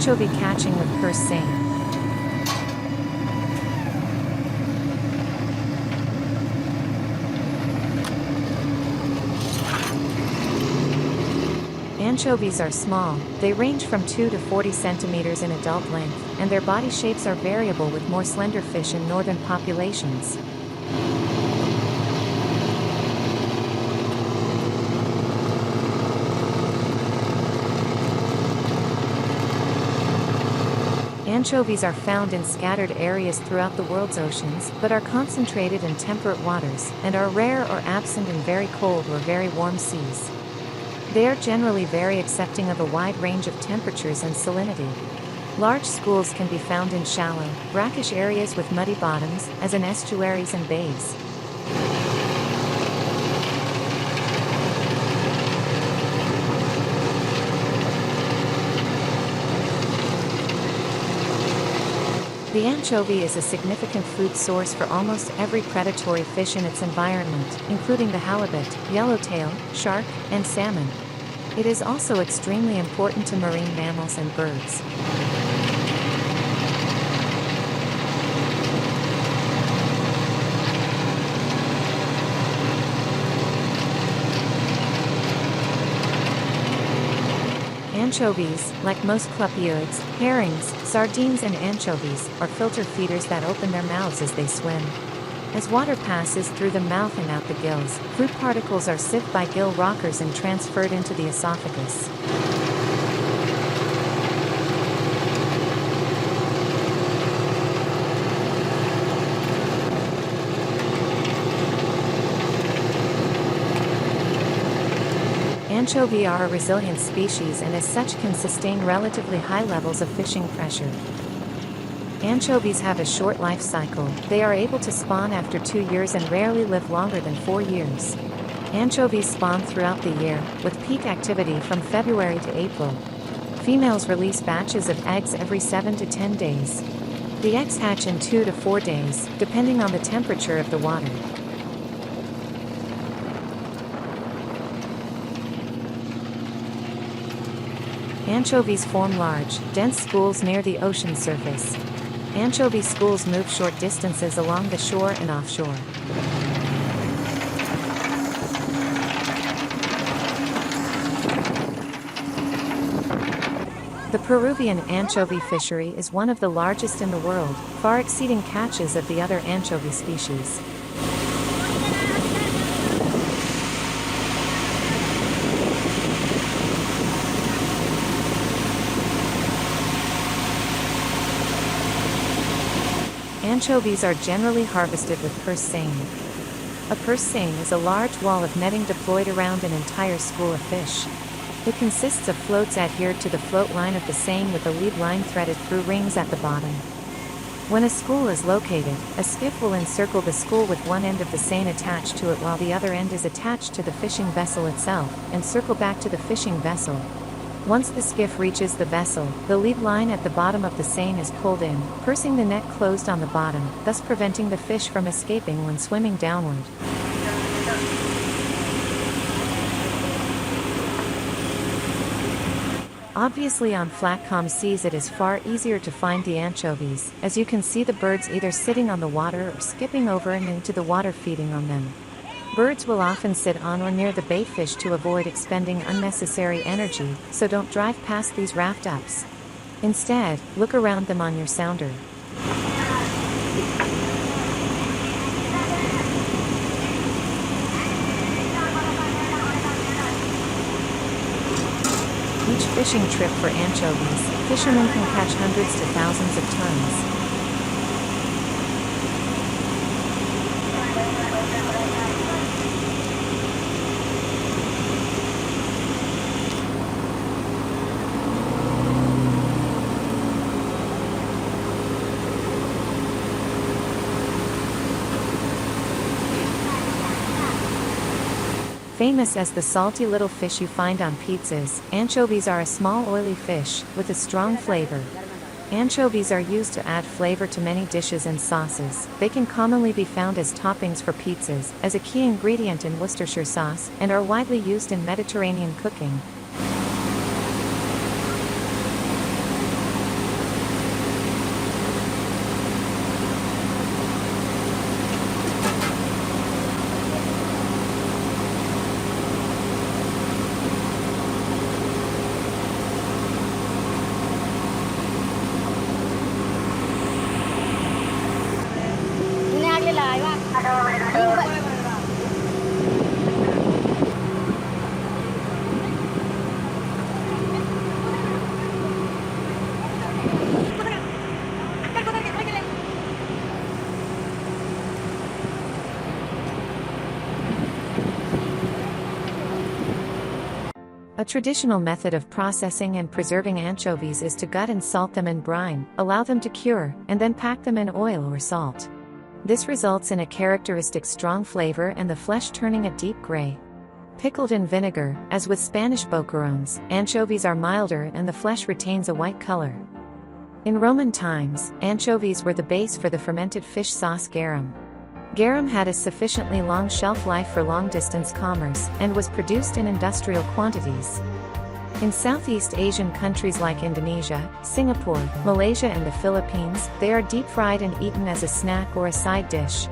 Anchovy catching with purse seine. Anchovies are small, they range from 2 to 40 centimeters in adult length, and their body shapes are variable with more slender fish in northern populations. Anchovies are found in scattered areas throughout the world's oceans, but are concentrated in temperate waters, and are rare or absent in very cold or very warm seas. They are generally very accepting of a wide range of temperatures and salinity. Large schools can be found in shallow, brackish areas with muddy bottoms, as in estuaries and bays. The anchovy is a significant food source for almost every predatory fish in its environment, including the halibut, yellowtail, shark, and salmon. It is also extremely important to marine mammals and birds. Anchovies, like most clupioids, herrings, sardines and anchovies, are filter feeders that open their mouths as they swim. As water passes through the mouth and out the gills, food particles are sieved by gill rockers and transferred into the esophagus. Anchovy are a resilient species and as such can sustain relatively high levels of fishing pressure. Anchovies have a short life cycle. They are able to spawn after 2 years and rarely live longer than 4 years. Anchovies spawn throughout the year, with peak activity from February to April. Females release batches of eggs every 7 to 10 days. The eggs hatch in 2 to 4 days, depending on the temperature of the water. Anchovies form large, dense schools near the ocean surface. Anchovy schools move short distances along the shore and offshore. The Peruvian anchovy fishery is one of the largest in the world, far exceeding catches of the other anchovy species. Anchovies are generally harvested with purse seine. A purse seine is a large wall of netting deployed around an entire school of fish. It consists of floats adhered to the float line of the seine with a lead line threaded through rings at the bottom. When a school is located, a skiff will encircle the school with one end of the seine attached to it while the other end is attached to the fishing vessel itself, and circle back to the fishing vessel. Once the skiff reaches the vessel, the lead line at the bottom of the seine is pulled in, pursing the net closed on the bottom, thus preventing the fish from escaping when swimming downward. Obviously on flat calm seas it is far easier to find the anchovies, as you can see the birds either sitting on the water or skipping over and into the water feeding on them. Birds will often sit on or near the bait fish to avoid expending unnecessary energy, so don't drive past these raft-ups. Instead, look around them on your sounder. Each fishing trip for anchovies, fishermen can catch hundreds to thousands of tons. Famous as the salty little fish you find on pizzas, anchovies are a small oily fish, with a strong flavor. Anchovies are used to add flavor to many dishes and sauces. They can commonly be found as toppings for pizzas, as a key ingredient in Worcestershire sauce, and are widely used in Mediterranean cooking. A traditional method of processing and preserving anchovies is to gut and salt them in brine, allow them to cure, and then pack them in oil or salt. This results in a characteristic strong flavor and the flesh turning a deep gray. Pickled in vinegar, as with Spanish boquerones, anchovies are milder and the flesh retains a white color. In Roman times, anchovies were the base for the fermented fish sauce garum. Garum had a sufficiently long shelf life for long-distance commerce, and was produced in industrial quantities. In Southeast Asian countries like Indonesia, Singapore, Malaysia and the Philippines, they are deep-fried and eaten as a snack or a side dish.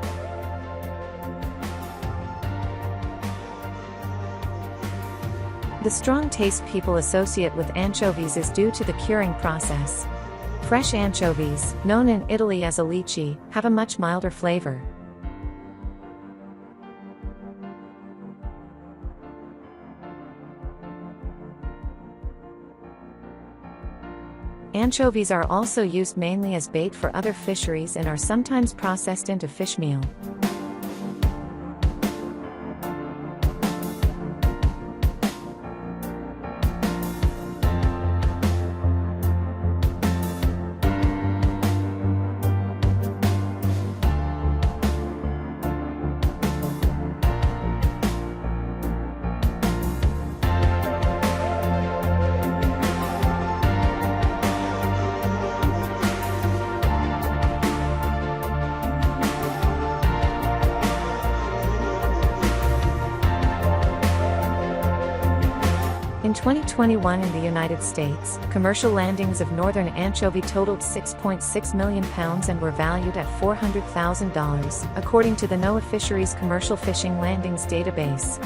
The strong taste people associate with anchovies is due to the curing process. Fresh anchovies, known in Italy as alici, have a much milder flavor. Anchovies are also used mainly as bait for other fisheries and are sometimes processed into fish meal. In 2021 in the United States, commercial landings of northern anchovy totaled 6.6 million pounds and were valued at $400,000, according to the NOAA Fisheries Commercial Fishing Landings database.